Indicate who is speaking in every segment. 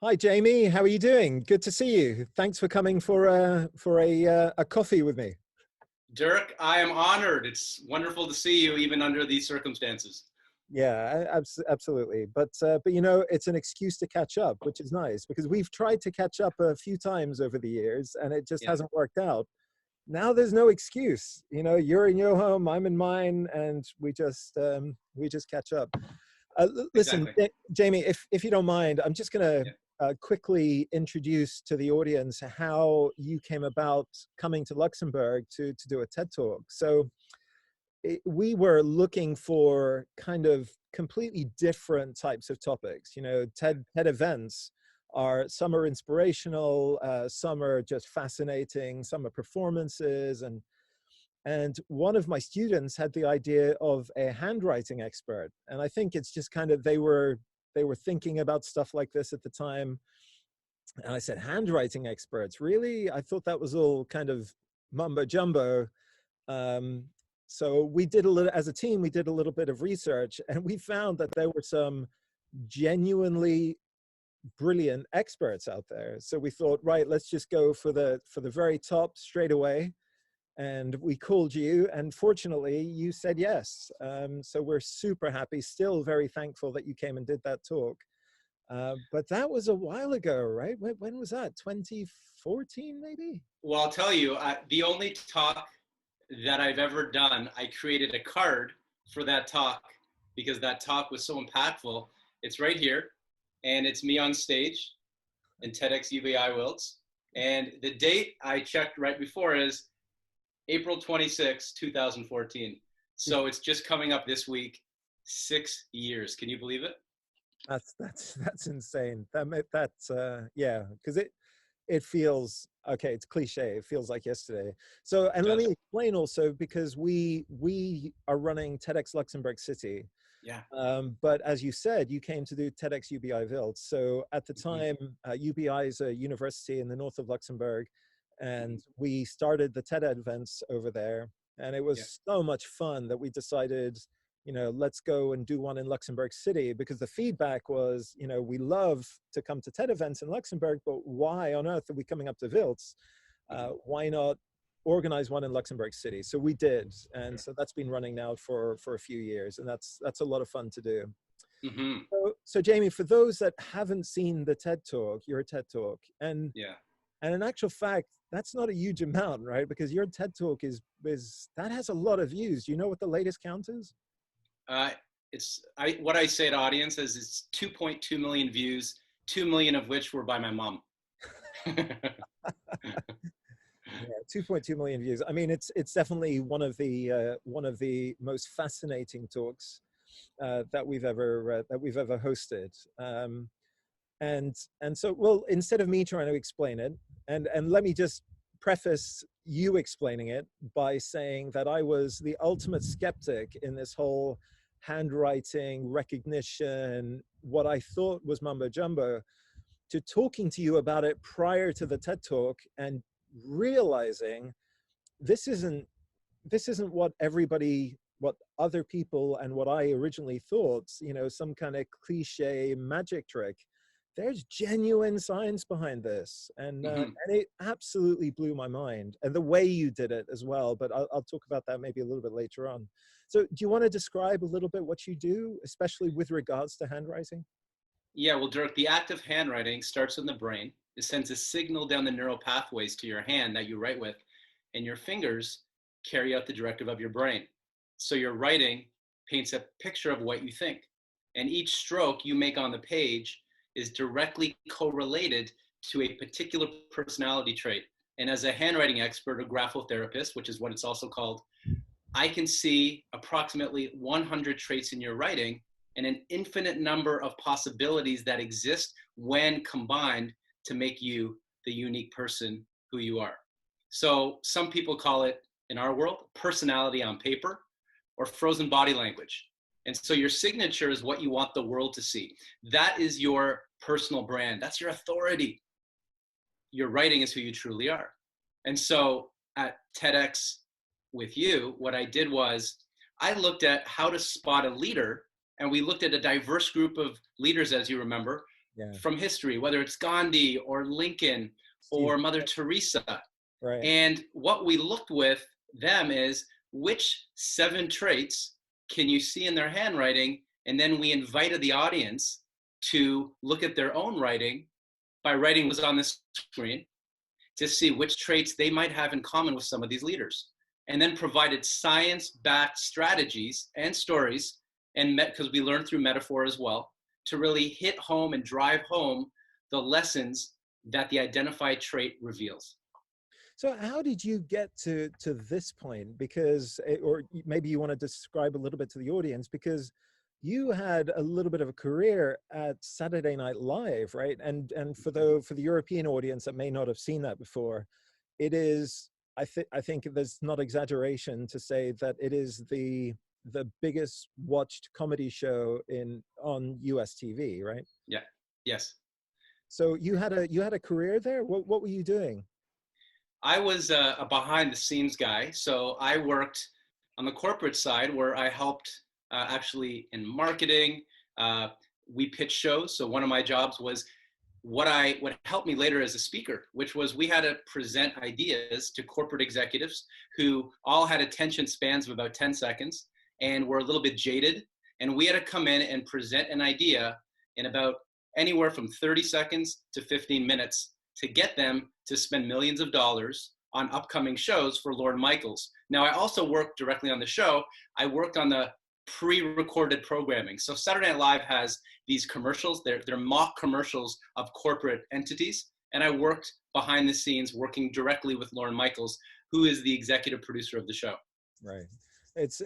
Speaker 1: Hi, Jamie. How are you doing? Good to see you. Thanks for coming for a coffee with me.
Speaker 2: Dirk, I am honored. It's wonderful to see you even under these circumstances.
Speaker 1: Yeah, absolutely. But it's an excuse to catch up, which is nice because we've tried to catch up a few times over the years and it just
Speaker 2: Yeah,
Speaker 1: hasn't worked out. Now there's no excuse. You're in your home, I'm in mine, and we just catch up. Listen,
Speaker 2: exactly.
Speaker 1: Jamie, if you don't mind, I'm just going
Speaker 2: Yeah.
Speaker 1: to quickly introduce to the audience how you came about coming to Luxembourg to do a TED Talk. So we were looking for kind of completely different types of topics. TED events are some are inspirational, some are just fascinating, some are performances, and one of my students had the idea of a handwriting expert. And I think it's just kind of they were thinking about stuff like this at the time. And I said, handwriting experts, really? I thought that was all kind of mumbo jumbo. Um, so we did a little, as a team, we did a little bit of research and we found that there were some genuinely brilliant experts out there. So we thought, right, let's just go for the very top straight away. And we called you, and fortunately you said yes. So we're super happy, still very thankful that you came and did that talk. But that was a while ago, right? When was that? 2014 maybe?
Speaker 2: Well, I'll tell you, the only talk that I've ever done, I created a card for that talk because that talk was so impactful. It's right here, and it's me on stage in TEDxUBI Wilts. And the date I checked right before is April 26, 2014. So it's just coming up this week, 6 years. Can you believe it?
Speaker 1: That's insane. Yeah, because it feels okay. It's cliche. It feels like yesterday. So,
Speaker 2: It
Speaker 1: and let me
Speaker 2: does.
Speaker 1: explain also because we are running TEDxLuxembourgCity.
Speaker 2: Yeah.
Speaker 1: But as you said, you came to do TEDx UBI Wild. So at the
Speaker 2: Mhm.
Speaker 1: time, UBI is a university in the north of Luxembourg,
Speaker 2: Mhm.
Speaker 1: and we started the TED events over there. And it
Speaker 2: Yeah.
Speaker 1: was so much fun that we decided, let's go and do one in Luxembourg City, because the feedback was, we love to come to TED events in Luxembourg, but why on earth are we coming up to Wilts?
Speaker 2: Mhm.
Speaker 1: Why not organize one in Luxembourg City? So we did, and
Speaker 2: Sure.
Speaker 1: so that's been running now for a few years, and that's a lot of fun to do.
Speaker 2: Mhm.
Speaker 1: So Jamie, for those that haven't seen the TED Talk, your TED Talk,
Speaker 2: Yeah.
Speaker 1: and in actual fact, that's not a huge amount, right? Because your TED Talk is that has a lot of views. Do you know what the latest count is?
Speaker 2: Uh, it's what I say to audience is it's 2.2 million views, 2 million of which were by my mom.
Speaker 1: Yeah, 2.2 million views. I mean, it's definitely one of the most fascinating talks that we've ever hosted. And so, well, instead of me trying to explain it, and let me just preface you explaining it by saying that I was the ultimate skeptic in this whole handwriting recognition, what I thought was mumbo jumbo, to talking to you about it prior to the TED Talk and realizing this isn't what other people and what I originally thought, some kind of cliche magic trick. There's genuine science behind this,
Speaker 2: Mhm.
Speaker 1: and it absolutely blew my mind, and the way you did it as well. But I'll talk about that maybe a little bit later on. So, do you want to describe a little bit what you do, especially with regards to handwriting?
Speaker 2: Yeah, well, Dirk, the act of handwriting starts in the brain. It sends a signal down the neural pathways to your hand that you write with, and your fingers carry out the directive of your brain. So your writing paints a picture of what you think. And each stroke you make on the page is directly correlated to a particular personality trait. And as a handwriting expert or graphotherapist, which is what it's also called, I can see approximately 100 traits in your writing and an infinite number of possibilities that exist when combined to make you the unique person who you are. So some people call it, in our world, personality on paper or frozen body language. And so your signature is what you want the world to see. That is your personal brand. That's your authority. Your writing is who you truly are. And so at TEDx with you, what I did was I looked at how to spot a leader, and we looked at a diverse group of leaders, as you remember,
Speaker 1: Yeah.
Speaker 2: from history, whether it's Gandhi or Lincoln
Speaker 1: Steve.
Speaker 2: or Mother Teresa.
Speaker 1: Right.
Speaker 2: And what we looked with them is which 7 traits can you see in their handwriting? And then we invited the audience to look at their own writing by writing what was on the screen to see which traits they might have in common with some of these leaders. And then provided science-backed strategies and stories, and because we learned through metaphor as well, to really hit home and drive home the lessons that the identified trait reveals.
Speaker 1: So how did you get to this point? Because, or maybe you want to describe a little bit to the audience, because you had a little bit of a career at Saturday Night Live, right? And for the European audience that may not have seen that before, it is, I think there's not exaggeration to say that it is the biggest watched comedy show on US TV, right?
Speaker 2: Yeah. Yes.
Speaker 1: So you had a career there. What were you doing?
Speaker 2: I was a behind the scenes guy. So I worked on the corporate side where I helped actually in marketing. We pitched shows. So one of my jobs was what helped me later as a speaker, which was we had to present ideas to corporate executives who all had attention spans of about 10 seconds and were a little bit jaded. And we had to come in and present an idea in about anywhere from 30 seconds to 15 minutes to get them to spend millions of dollars on upcoming shows for Lorne Michaels. Now, I also worked directly on the show. I worked on the pre-recorded programming. So Saturday Night Live has these commercials. They're mock commercials of corporate entities. And I worked behind the scenes working directly with Lorne Michaels, who is the executive producer of the show.
Speaker 1: Right. It's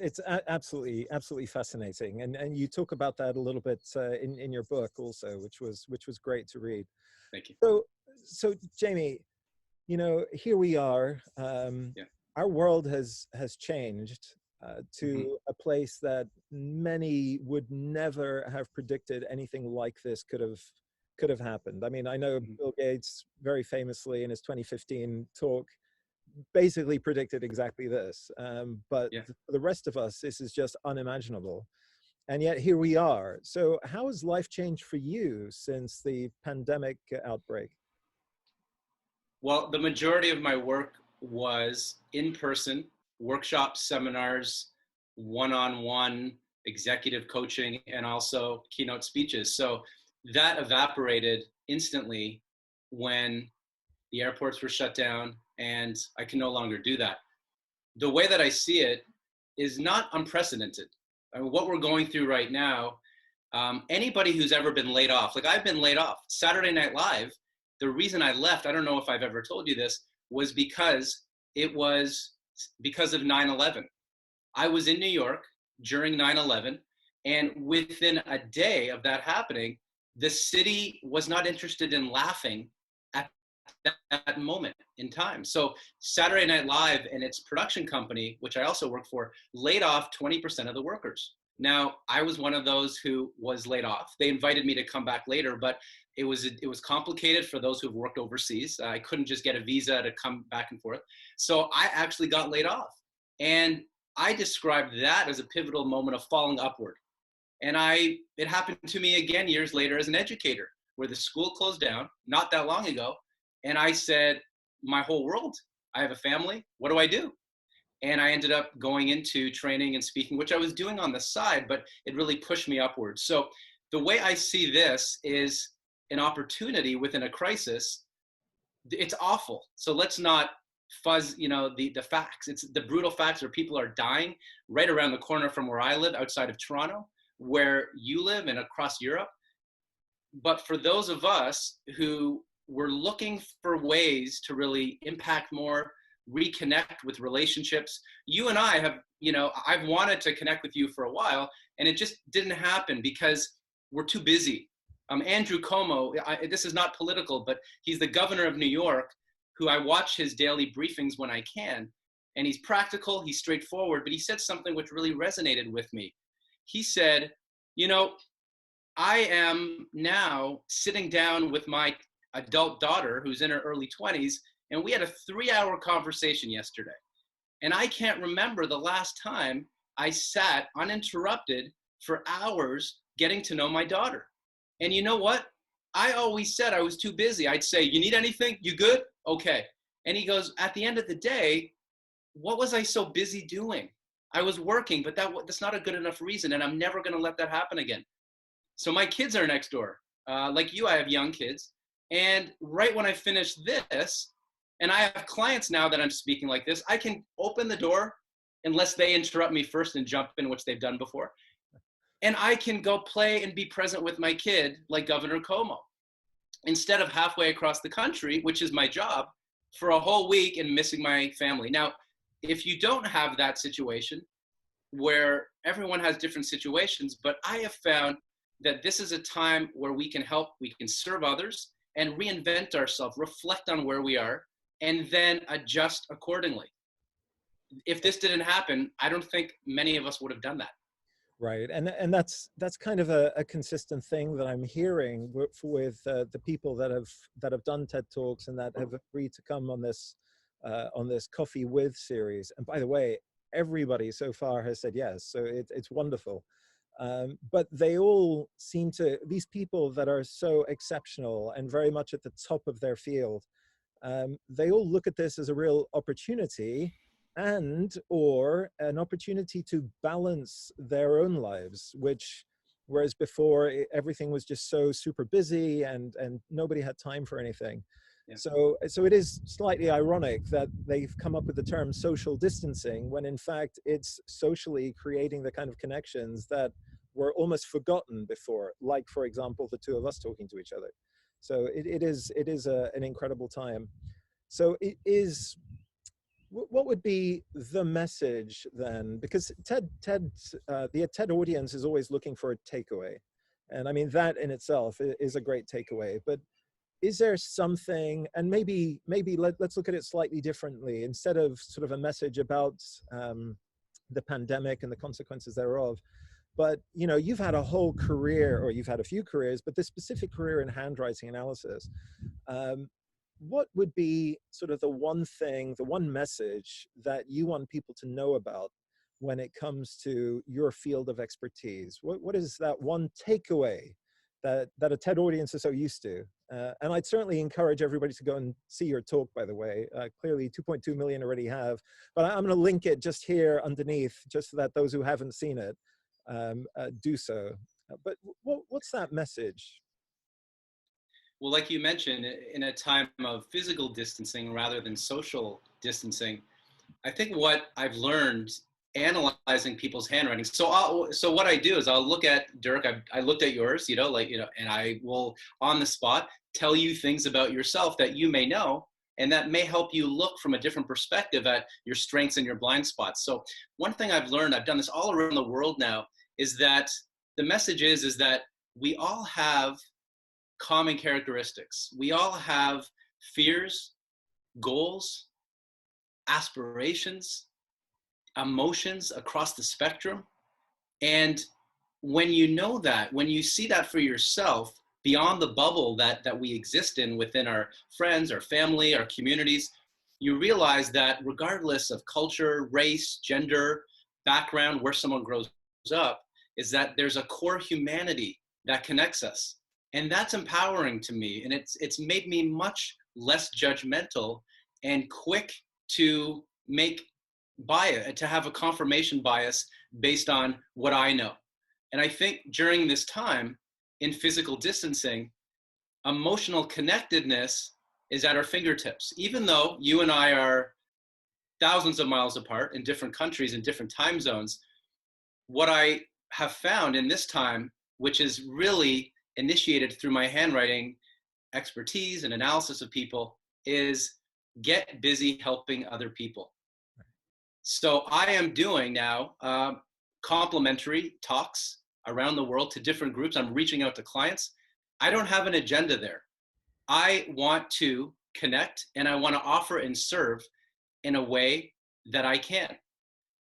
Speaker 1: absolutely fascinating, and you talk about that a little bit in your book also, which was great to read.
Speaker 2: Thank you.
Speaker 1: So Jamie, here we are.
Speaker 2: Yeah.
Speaker 1: Our world has changed to a place that many would never have predicted anything like this could have happened. I mean, I know Bill Gates very famously in his 2015 talk basically predicted exactly this. But
Speaker 2: Yeah.
Speaker 1: for the rest of us, this is just unimaginable. And yet here we are. So how has life changed for you since the pandemic outbreak?
Speaker 2: Well, the majority of my work was in person, workshops, seminars, one-on-one executive coaching, and also keynote speeches. So that evaporated instantly when the airports were shut down and I can no longer do that. The way that I see it is not unprecedented. I mean, what we're going through right now, anybody who's ever been laid off, like I've been laid off. Saturday Night Live, the reason I left, I don't know if I've ever told you this, was because it was because of 9/11. I was in New York during 9/11, and within a day of that happening, the city was not interested in laughing at that moment in time. So Saturday Night Live and its production company, which I also work for, laid off 20% of the workers. Now, I was one of those who was laid off. They invited me to come back later, but it was complicated for those who've worked overseas. I couldn't just get a visa to come back and forth. So I actually got laid off. And I described that as a pivotal moment of falling upward. And it happened to me again years later as an educator, where the school closed down not that long ago. And I said, my whole world, I have a family, what do I do? And I ended up going into training and speaking, which I was doing on the side, but it really pushed me upwards. So the way I see this is an opportunity within a crisis. It's awful. So let's not fuzz, the facts. It's the brutal facts where people are dying right around the corner from where I live, outside of Toronto, where you live, and across Europe. But for those of us who were looking for ways to really impact more, reconnect with relationships, you and I have, I've wanted to connect with you for a while, and it just didn't happen because we're too busy. Andrew Cuomo, this is not political, but he's the governor of New York, who I watch his daily briefings when I can. And he's practical, he's straightforward, but he said something which really resonated with me. He said, I am now sitting down with my adult daughter who's in her early 20s, and we had a 3-hour conversation yesterday. And I can't remember the last time I sat uninterrupted for hours getting to know my daughter. And you know what? I always said I was too busy. I'd say, you need anything? You good? Okay. And he goes, at the end of the day, what was I so busy doing? I was working, but that's not a good enough reason. And I'm never going to let that happen again. So my kids are next door. Like you, I have young kids. And right when I finish this, and I have clients now that I'm speaking like this, I can open the door unless they interrupt me first and jump in, which they've done before. And I can go play and be present with my kid like Governor Cuomo, instead of halfway across the country, which is my job, for a whole week and missing my family. Now, if you don't have that situation, where everyone has different situations, but I have found that this is a time where we can help, we can serve others and reinvent ourselves, reflect on where we are, and then adjust accordingly. If this didn't happen, I don't think many of us would have done that.
Speaker 1: Right, and that's kind of a consistent thing that I'm hearing with the people that have done TED Talks and that have agreed to come on this Coffee With series. And by the way, everybody so far has said yes, so it's wonderful. But they all seem to, these people that are so exceptional and very much at the top of their field, they all look at this as a real opportunity and or an opportunity to balance their own lives, which whereas before everything was just so super busy and nobody had time for anything. Yeah. So it is slightly ironic that they've come up with the term social distancing when in fact it's socially creating the kind of connections that were almost forgotten before, like for example the two of us talking to each other. So it is an incredible time. So it is. What would be the message then? Because the TED audience is always looking for a takeaway, and I mean that in itself is a great takeaway. But is there something, and maybe let's look at it slightly differently. Instead of sort of a message about the pandemic and the consequences thereof, but you know, you've had a whole career, or you've had a few careers, but this specific career in handwriting analysis. What would be sort of the one thing, the one message that you want people to know about when it comes to your field of expertise? What is that one takeaway that a TED audience is so used to? And I'd certainly encourage everybody to go and see your talk, by the way. Clearly 2.2 million already have, but I'm going to link it just here underneath, just so that those who haven't seen it do so. But what's that message?
Speaker 2: Well, like you mentioned, in a time of physical distancing rather than social distancing, I think what I've learned analyzing people's handwriting. So what I do is I'll look at Dirk. I looked at yours, and I will on the spot tell you things about yourself that you may know, and that may help you look from a different perspective at your strengths and your blind spots. So one thing I've learned, I've done this all around the world now, is that the message is that we all have common characteristics. We all have fears, goals, aspirations, emotions across the spectrum. And when you know that, when you see that for yourself, beyond the bubble that we exist in within our friends, our family, our communities, you realize that regardless of culture, race, gender, background, where someone grows up, is that there's a core humanity that connects us. And that's empowering to me. And it's made me much less judgmental and quick to make bias, to have a confirmation bias based on what I know. And I think during this time in physical distancing, emotional connectedness is at our fingertips. Even though you and I are thousands of miles apart in different countries and different time zones, what I have found in this time, which is really initiated through my handwriting expertise and analysis of people, is get busy helping other people. So I am doing now complimentary talks around the world to different groups. I'm reaching out to clients. I don't have an agenda there. I want to connect and I want to offer and serve in a way that I can.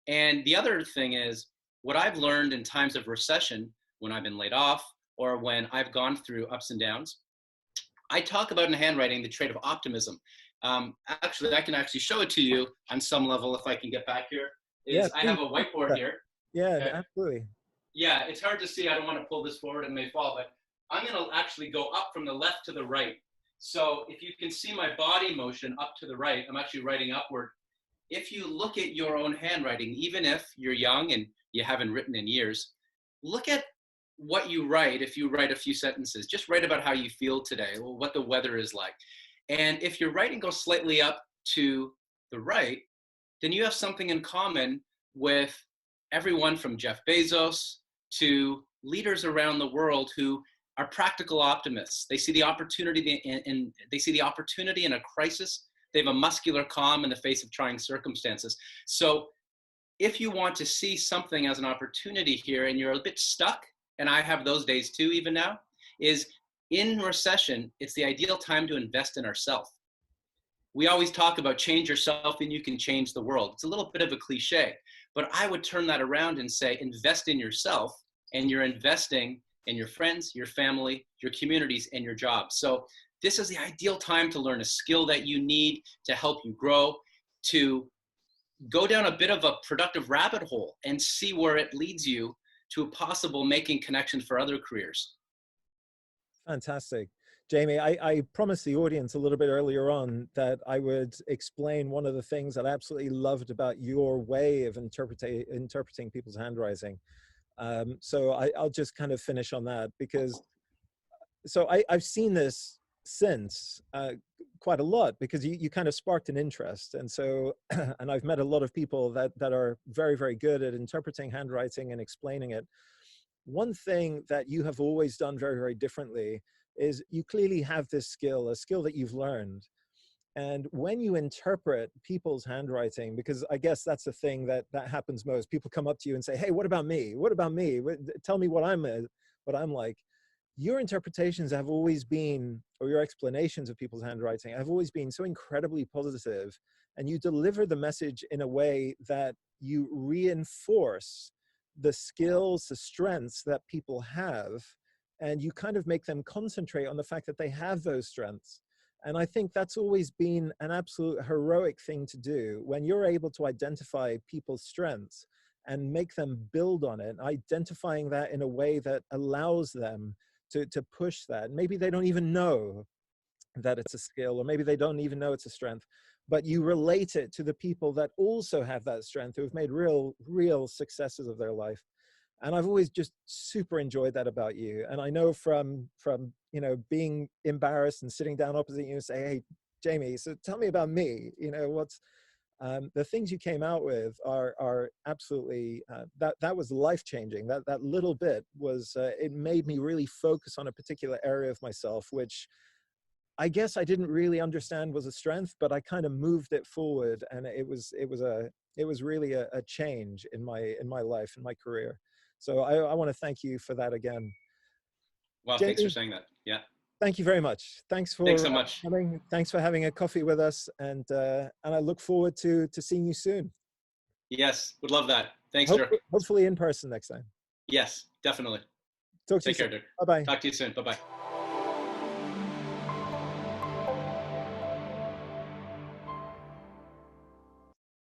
Speaker 2: And the other thing is, what I've learned in times of recession, when I've been laid off or when I've gone through ups and downs, I talk about in handwriting the trait of optimism. Actually, I can actually show it to you on some level if I can get back here. I have a whiteboard here.
Speaker 1: Yeah,
Speaker 2: okay?
Speaker 1: Absolutely.
Speaker 2: Yeah, it's hard to see. I don't want to pull this forward, it may fall, but I'm going to actually go up from the left to the right. So if you can see my body motion up to the right, I'm actually writing upward. If you look at your own handwriting, even if you're young and you haven't written in years, look at what you write. If you write a few sentences, just write about how you feel today, or what the weather is like. And if your writing goes slightly up to the right, then you have something in common with everyone from Jeff Bezos to leaders around the world who are practical optimists. They see the opportunity they see the opportunity in a crisis. They have a muscular calm in the face of trying circumstances. So if you want to see something as an opportunity here and you're a bit stuck, and I have those days too, even now, is in recession, it's the ideal time to invest in ourselves. We always talk about change yourself and you can change the world. It's a little bit of a cliche, but I would turn that around and say, invest in yourself, and you're investing in your friends, your family, your communities, and your jobs. So this is the ideal time to learn a skill that you need to help you grow, to go down a bit of a productive rabbit hole and see where it leads you to a possible making connections for other careers.
Speaker 1: Fantastic. Jamie, I promised the audience a little bit earlier on that I would explain one of the things that I absolutely loved about your way of interpreting people's handwriting. So I'll just kind of finish on that, because so I've seen this since quite a lot, because you kind of sparked an interest. And so, and I've met a lot of people that are very, very good at interpreting handwriting and explaining it. One thing that you have always done very, very differently is you clearly have this skill, a skill that you've learned. And when you interpret people's handwriting, because I guess that's the thing that happens most, people come up to you and say, hey, what about me? What about me? Tell me what I'm like. Your interpretations have always been, or your explanations of people's handwriting have always been so incredibly positive, and you deliver the message in a way that you reinforce the skills, the strengths that people have, and you kind of make them concentrate on the fact that they have those strengths. And I think that's always been an absolute heroic thing to do, when you're able to identify people's strengths and make them build on it, identifying that in a way that allows them to push that. Maybe they don't even know that it's a skill, or maybe they don't even know it's a strength, but you relate it to the people that also have that strength, who have made real successes of their life. And I've always just super enjoyed that about you. And I know from being embarrassed and sitting down opposite you and say, hey, Jamie, so tell me about me. What's the things you came out with are absolutely that was life changing. That little bit was it made me really focus on a particular area of myself, which I guess I didn't really understand was a strength, but I kind of moved it forward, and it was really a change in my life, in my career. So I want to thank you for that again.
Speaker 2: Well, thanks for
Speaker 1: Jamie,
Speaker 2: saying that. Yeah.
Speaker 1: thank you very much.
Speaker 2: Thanks so much.
Speaker 1: Thanks for having a coffee with us, and I look forward to seeing you soon.
Speaker 2: Yes, would love that. Thanks, Dirk.
Speaker 1: Hopefully in person next time.
Speaker 2: Yes, definitely.
Speaker 1: Talk to you
Speaker 2: Take care,
Speaker 1: soon.
Speaker 2: Dirk.
Speaker 1: Bye bye.
Speaker 2: Talk to you soon. Bye-bye.